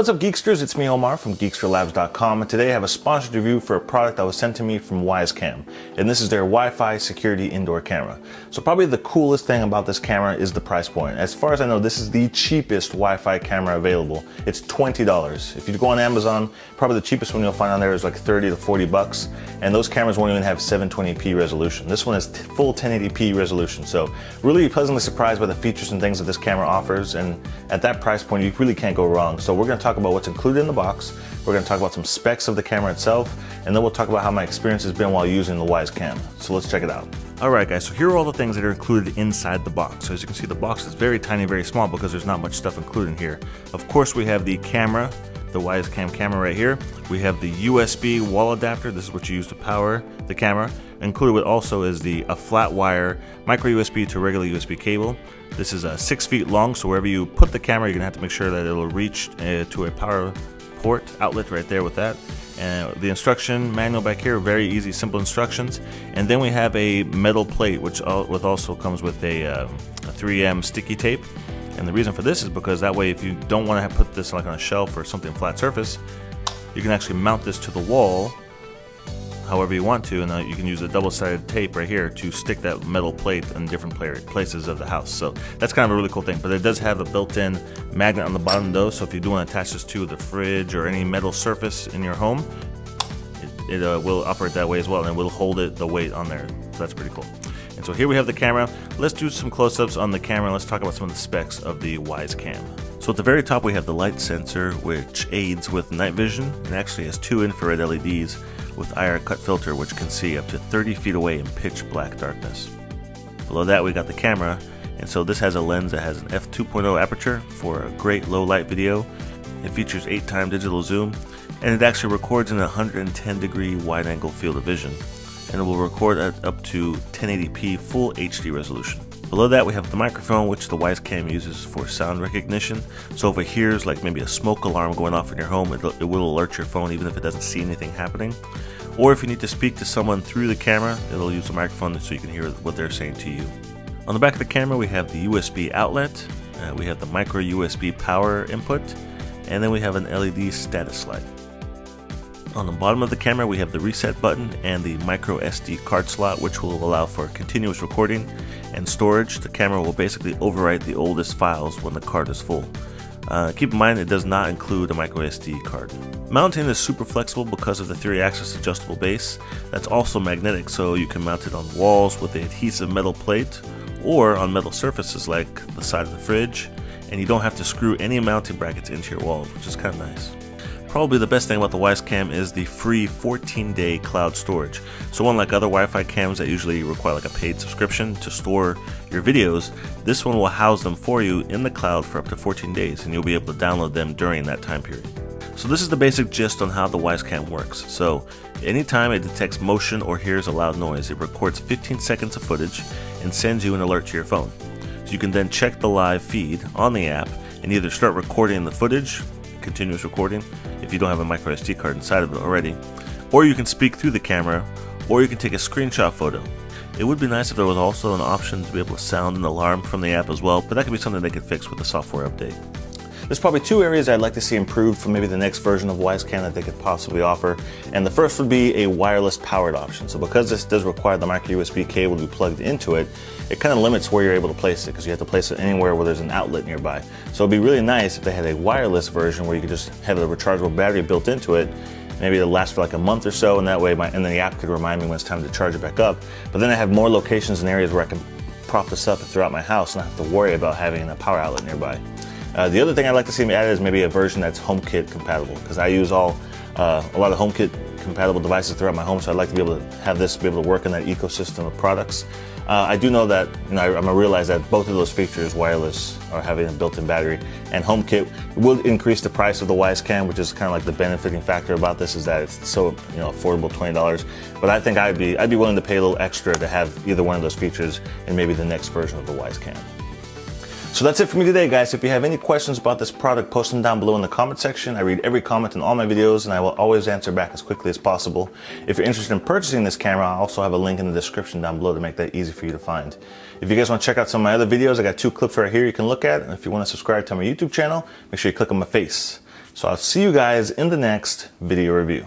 What's up, Geeksters? It's me, Omar from GeeksterLabs.com, and today I have a sponsored review for a product that was sent to me from WyzeCam, and this is their Wi-Fi security indoor camera. So probably the coolest thing about this camera is the price point. As far as I know, this is the cheapest Wi-Fi camera available. It's $20. If you go on Amazon, probably the cheapest one you'll find on there is like 30 to 40 bucks, and those cameras won't even have 720p resolution. This one has full 1080p resolution, so really pleasantly surprised by the features and things that this camera offers, and at that price point you really can't go wrong. So we're going to talk about what's included in the box, we're going to talk about some specs of the camera itself, and then we'll talk about how my experience has been while using the WyzeCam. So let's check it out. Alright guys, so here are all the things that are included inside the box. So as you can see, the box is very tiny, very small because there's not much stuff included in here. Of course we have the camera, the WyzeCam camera right here. We have the USB wall adapter. This is what you use to power the camera. Included with also is a flat wire micro USB to regular USB cable. This is 6 feet long, so wherever you put the camera, you're gonna have to make sure that it'll reach to a power port outlet right there with that. And the instruction manual back here, very easy, simple instructions. And then we have a metal plate, which also comes with a 3M sticky tape. And the reason for this is because that way, if you don't want to put this like on a shelf or something flat surface, you can actually mount this to the wall however you want to, and you can use a double-sided tape right here to stick that metal plate in different places of the house. So that's kind of a really cool thing. But it does have a built-in magnet on the bottom though, so if you do want to attach this to the fridge or any metal surface in your home, it will operate that way as well, and it will hold the weight on there. So that's pretty cool. And so here we have the camera. Let's do some close-ups on the camera. Let's talk about some of the specs of the WyzeCam. So at the very top we have the light sensor, which aids with night vision. It actually has 2 infrared LEDs with IR cut filter, which can see up to 30 feet away in pitch black darkness. Below that we got the camera, and so this has a lens that has an f2.0 aperture for a great low light video. It features 8x digital zoom, and it actually records in a 110-degree wide angle field of vision, and it will record at up to 1080p full HD resolution. Below that we have the microphone, which the WyzeCam uses for sound recognition. So if it hears like maybe a smoke alarm going off in your home, it will alert your phone even if it doesn't see anything happening. Or if you need to speak to someone through the camera, it'll use the microphone so you can hear what they're saying to you. On the back of the camera we have the USB outlet, we have the micro USB power input, and then we have an LED status light. On the bottom of the camera we have the reset button and the micro SD card slot, which will allow for continuous recording and storage. The camera will basically overwrite the oldest files when the card is full. Keep in mind it does not include a micro SD card. Mounting is super flexible because of the 3-axis adjustable base. That's also magnetic, so you can mount it on walls with the adhesive metal plate or on metal surfaces like the side of the fridge, and you don't have to screw any mounting brackets into your walls, which is kind of nice. Probably the best thing about the WyzeCam is the free 14-day cloud storage. So unlike other Wi-Fi cams that usually require like a paid subscription to store your videos, this one will house them for you in the cloud for up to 14 days, and you'll be able to download them during that time period. So this is the basic gist on how the WyzeCam works. So anytime it detects motion or hears a loud noise, it records 15 seconds of footage and sends you an alert to your phone. So you can then check the live feed on the app and either start recording the footage, continuous recording, if you don't have a micro SD card inside of it already, or you can speak through the camera, or you can take a screenshot photo. It would be nice if there was also an option to be able to sound an alarm from the app as well, but that could be something they could fix with the software update. There's probably 2 areas I'd like to see improved for maybe the next version of WyzeCam that they could possibly offer, and the first would be a wireless powered option. So because this does require the micro USB cable to be plugged into it, it kind of limits where you're able to place it because you have to place it anywhere where there's an outlet nearby. So it'd be really nice if they had a wireless version where you could just have a rechargeable battery built into it. Maybe it'll last for like a month or so, and that way and then the app could remind me when it's time to charge it back up. But then I have more locations and areas where I can prop this up throughout my house and not have to worry about having a power outlet nearby. The other thing I'd like to see added is maybe a version that's HomeKit compatible, because I use a lot of HomeKit compatible devices throughout my home, so I'd like to be able to have this be able to work in that ecosystem of products. I do know that, I'm gonna realize that both of those features, wireless or having a built-in battery, and HomeKit, will increase the price of the WyzeCam, which is kind of like the benefiting factor about this, is that it's so affordable, $20. But I think I'd be willing to pay a little extra to have either one of those features in maybe the next version of the WyzeCam. So that's it for me today, guys. If you have any questions about this product, post them down below in the comment section. I read every comment in all my videos, and I will always answer back as quickly as possible. If you're interested in purchasing this camera, I also have a link in the description down below to make that easy for you to find. If you guys want to check out some of my other videos, I got 2 clips right here you can look at. And if you want to subscribe to my YouTube channel, make sure you click on my face. So I'll see you guys in the next video review.